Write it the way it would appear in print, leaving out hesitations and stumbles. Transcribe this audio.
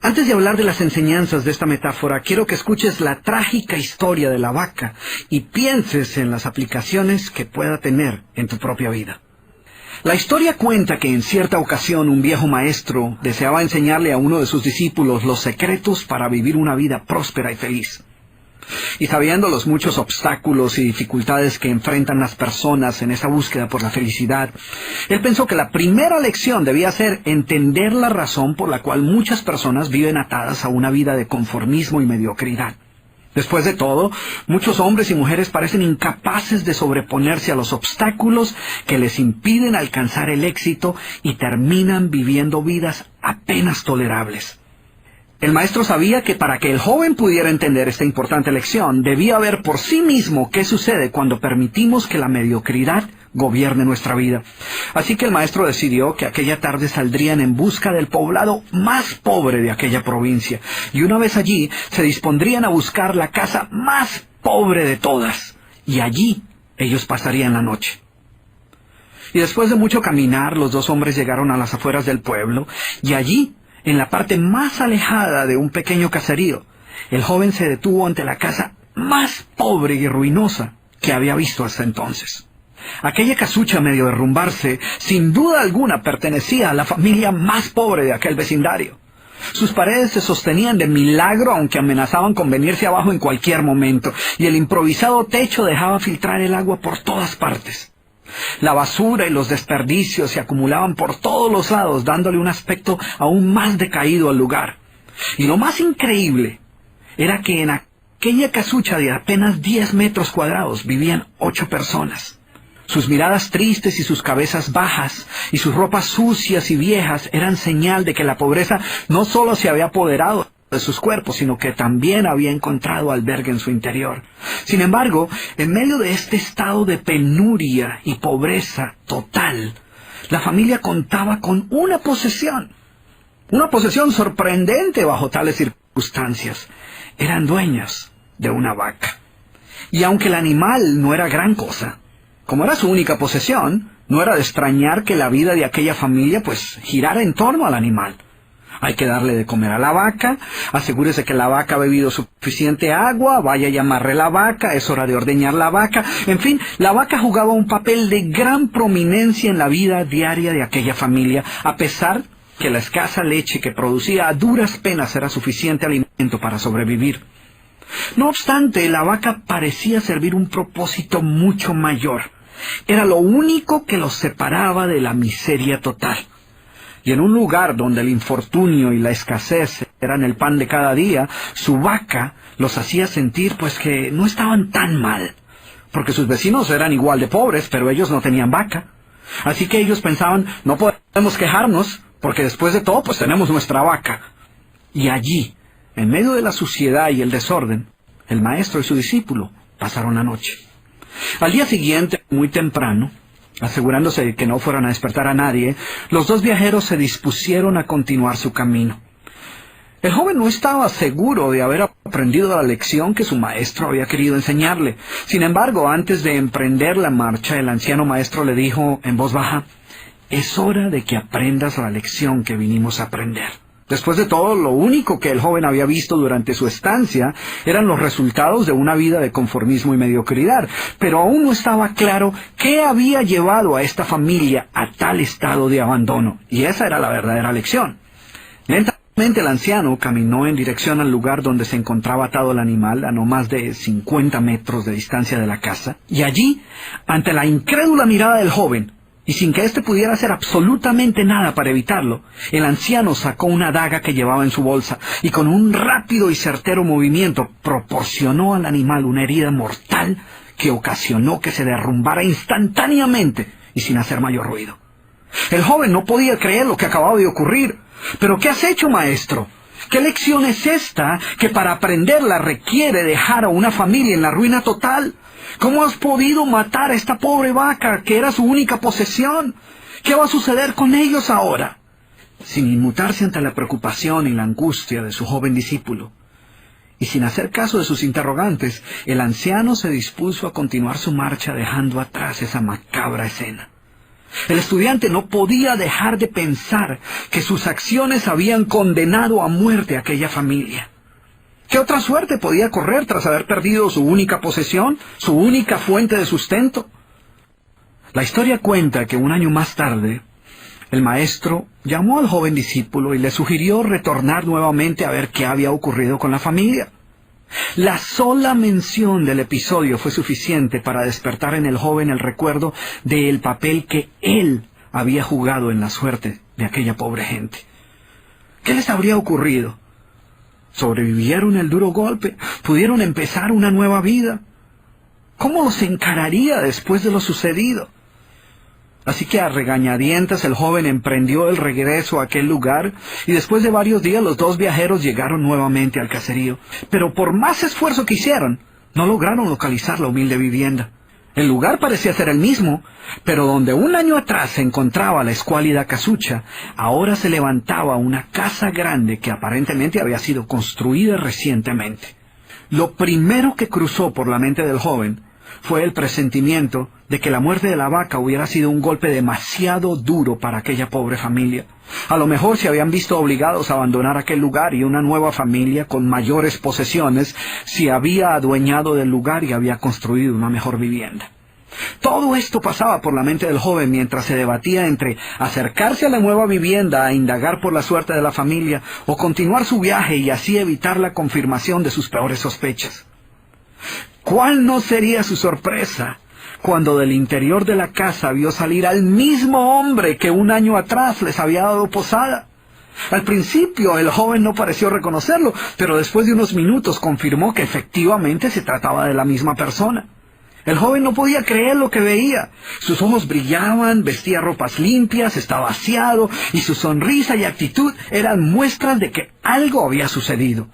Antes de hablar de las enseñanzas de esta metáfora, quiero que escuches la trágica historia de la vaca y pienses en las aplicaciones que pueda tener en tu propia vida. La historia cuenta que en cierta ocasión un viejo maestro deseaba enseñarle a uno de sus discípulos los secretos para vivir una vida próspera y feliz. Y sabiendo los muchos obstáculos y dificultades que enfrentan las personas en esa búsqueda por la felicidad, él pensó que la primera lección debía ser entender la razón por la cual muchas personas viven atadas a una vida de conformismo y mediocridad. Después de todo, muchos hombres y mujeres parecen incapaces de sobreponerse a los obstáculos que les impiden alcanzar el éxito y terminan viviendo vidas apenas tolerables. El maestro sabía que para que el joven pudiera entender esta importante lección, debía ver por sí mismo qué sucede cuando permitimos que la mediocridad gobierne nuestra vida. Así que el maestro decidió que aquella tarde saldrían en busca del poblado más pobre de aquella provincia, y una vez allí se dispondrían a buscar la casa más pobre de todas, y allí ellos pasarían la noche. Y después de mucho caminar, los dos hombres llegaron a las afueras del pueblo, y allí, en la parte más alejada de un pequeño caserío, el joven se detuvo ante la casa más pobre y ruinosa que había visto hasta entonces. Aquella casucha, medio derrumbarse, sin duda alguna pertenecía a la familia más pobre de aquel vecindario. Sus paredes se sostenían de milagro, aunque amenazaban con venirse abajo en cualquier momento, y el improvisado techo dejaba filtrar el agua por todas partes. La basura y los desperdicios se acumulaban por todos los lados, dándole un aspecto aún más decaído al lugar. Y lo más increíble era que en aquella casucha de apenas 10 metros cuadrados vivían 8 personas. Sus miradas tristes y sus cabezas bajas y sus ropas sucias y viejas eran señal de que la pobreza no solo se había apoderado de sus cuerpos, sino que también había encontrado albergue en su interior. Sin embargo, en medio de este estado de penuria y pobreza total, la familia contaba con una posesión sorprendente bajo tales circunstancias. Eran dueños de una vaca. Y aunque el animal no era gran cosa, como era su única posesión, no era de extrañar que la vida de aquella familia girara en torno al animal. Hay que darle de comer a la vaca, asegúrese que la vaca ha bebido suficiente agua, vaya y amarre la vaca, es hora de ordeñar la vaca. En fin, la vaca jugaba un papel de gran prominencia en la vida diaria de aquella familia, a pesar que la escasa leche que producía a duras penas era suficiente alimento para sobrevivir. No obstante, la vaca parecía servir un propósito mucho mayor. Era lo único que los separaba de la miseria total. Y en un lugar donde el infortunio y la escasez eran el pan de cada día, su vaca los hacía sentir que no estaban tan mal, porque sus vecinos eran igual de pobres, pero ellos no tenían vaca. Así que ellos pensaban, no podemos quejarnos, porque después de todo tenemos nuestra vaca. Y allí, en medio de la suciedad y el desorden, el maestro y su discípulo pasaron la noche. Al día siguiente, muy temprano, asegurándose de que no fueran a despertar a nadie, los dos viajeros se dispusieron a continuar su camino. El joven no estaba seguro de haber aprendido la lección que su maestro había querido enseñarle. Sin embargo, antes de emprender la marcha, el anciano maestro le dijo en voz baja, «Es hora de que aprendas la lección que vinimos a aprender». Después de todo, lo único que el joven había visto durante su estancia eran los resultados de una vida de conformismo y mediocridad, pero aún no estaba claro qué había llevado a esta familia a tal estado de abandono, y esa era la verdadera lección. Lentamente el anciano caminó en dirección al lugar donde se encontraba atado el animal, a no más de 50 metros de distancia de la casa, y allí, ante la incrédula mirada del joven, y sin que éste pudiera hacer absolutamente nada para evitarlo, el anciano sacó una daga que llevaba en su bolsa y con un rápido y certero movimiento proporcionó al animal una herida mortal que ocasionó que se derrumbara instantáneamente y sin hacer mayor ruido. El joven no podía creer lo que acababa de ocurrir. «¿Pero qué has hecho, maestro? ¿Qué lección es esta que para aprenderla requiere dejar a una familia en la ruina total? ¿Cómo has podido matar a esta pobre vaca que era su única posesión? ¿Qué va a suceder con ellos ahora?» Sin inmutarse ante la preocupación y la angustia de su joven discípulo, y sin hacer caso de sus interrogantes, el anciano se dispuso a continuar su marcha dejando atrás esa macabra escena. El estudiante no podía dejar de pensar que sus acciones habían condenado a muerte a aquella familia. ¿Qué otra suerte podía correr tras haber perdido su única posesión, su única fuente de sustento? La historia cuenta que un año más tarde, el maestro llamó al joven discípulo y le sugirió retornar nuevamente a ver qué había ocurrido con la familia. La sola mención del episodio fue suficiente para despertar en el joven el recuerdo del papel que él había jugado en la suerte de aquella pobre gente. ¿Qué les habría ocurrido? ¿Sobrevivieron el duro golpe? ¿Pudieron empezar una nueva vida? ¿Cómo los encararía después de lo sucedido? Así que a regañadientes el joven emprendió el regreso a aquel lugar y después de varios días los dos viajeros llegaron nuevamente al caserío. Pero por más esfuerzo que hicieron, no lograron localizar la humilde vivienda. El lugar parecía ser el mismo, pero donde un año atrás se encontraba la escuálida casucha, ahora se levantaba una casa grande que aparentemente había sido construida recientemente. Lo primero que cruzó por la mente del joven fue el presentimiento de que la muerte de la vaca hubiera sido un golpe demasiado duro para aquella pobre familia. A lo mejor se habían visto obligados a abandonar aquel lugar y una nueva familia con mayores posesiones se había adueñado del lugar y había construido una mejor vivienda. Todo esto pasaba por la mente del joven mientras se debatía entre acercarse a la nueva vivienda a indagar por la suerte de la familia o continuar su viaje y así evitar la confirmación de sus peores sospechas. ¿Cuál no sería su sorpresa cuando del interior de la casa vio salir al mismo hombre que un año atrás les había dado posada? Al principio el joven no pareció reconocerlo, pero después de unos minutos confirmó que efectivamente se trataba de la misma persona. El joven no podía creer lo que veía. Sus ojos brillaban, vestía ropas limpias, estaba aseado, y su sonrisa y actitud eran muestras de que algo había sucedido.